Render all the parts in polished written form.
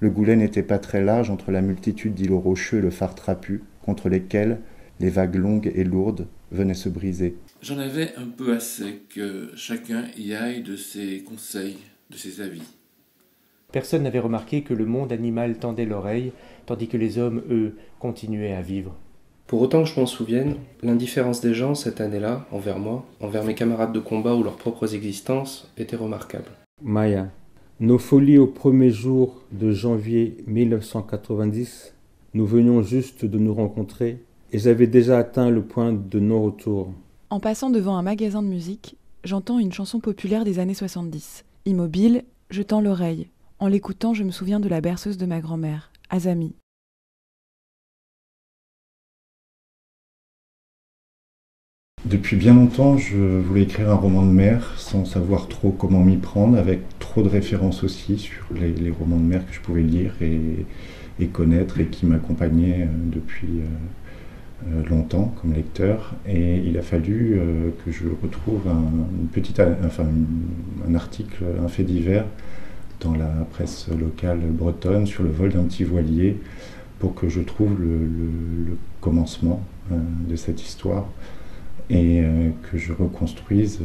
Le goulet n'était pas très large entre la multitude d'îlots rocheux et le phare trapu, contre lesquels les vagues longues et lourdes venaient se briser. J'en avais un peu assez que chacun y aille de ses conseils, de ses avis. Personne n'avait remarqué que le monde animal tendait l'oreille, tandis que les hommes, eux, continuaient à vivre. Pour autant que je m'en souvienne, l'indifférence des gens cette année-là, envers moi, envers mes camarades de combat ou leurs propres existences, était remarquable. Maya, nos folies au premier jour de janvier 1990, nous venions juste de nous rencontrer et j'avais déjà atteint le point de non-retour. En passant devant un magasin de musique, j'entends une chanson populaire des années 70. Immobile, je tends l'oreille. En l'écoutant, je me souviens de la berceuse de ma grand-mère, Azami. Depuis bien longtemps, je voulais écrire un roman de mer sans savoir trop comment m'y prendre, avec trop de références aussi sur les romans de mer que je pouvais lire et connaître et qui m'accompagnaient depuis longtemps comme lecteur. Et il a fallu que je retrouve un article, un fait divers dans la presse locale bretonne sur le vol d'un petit voilier pour que je trouve le commencement de cette histoire. Et que je reconstruise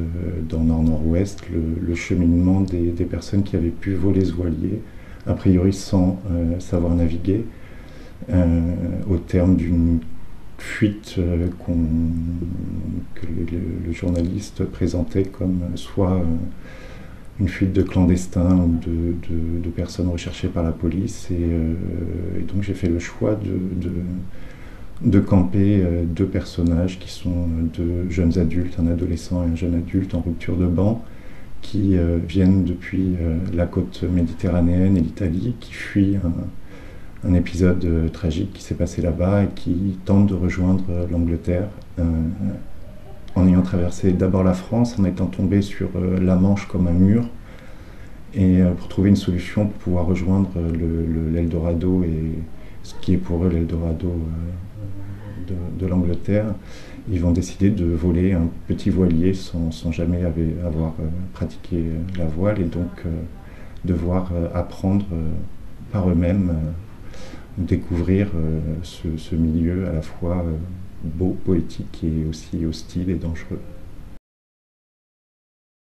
dans Nord-Nord-Ouest le cheminement des personnes qui avaient pu voler ce voilier, a priori sans savoir naviguer, au terme d'une fuite que le journaliste présentait comme soit une fuite de clandestins ou de personnes recherchées par la police. Et donc j'ai fait le choix de camper deux personnages qui sont deux jeunes adultes, un adolescent et un jeune adulte en rupture de ban, qui viennent depuis la côte méditerranéenne et l'Italie, qui fuient un épisode tragique qui s'est passé là-bas et qui tentent de rejoindre l'Angleterre en ayant traversé d'abord la France, en étant tombés sur la Manche comme un mur, et pour trouver une solution pour pouvoir rejoindre l'Eldorado et ce qui est pour eux l'Eldorado de l'Angleterre, ils vont décider de voler un petit voilier sans jamais avoir pratiqué la voile et donc devoir apprendre par eux-mêmes, découvrir ce milieu à la fois beau, poétique et aussi hostile et dangereux.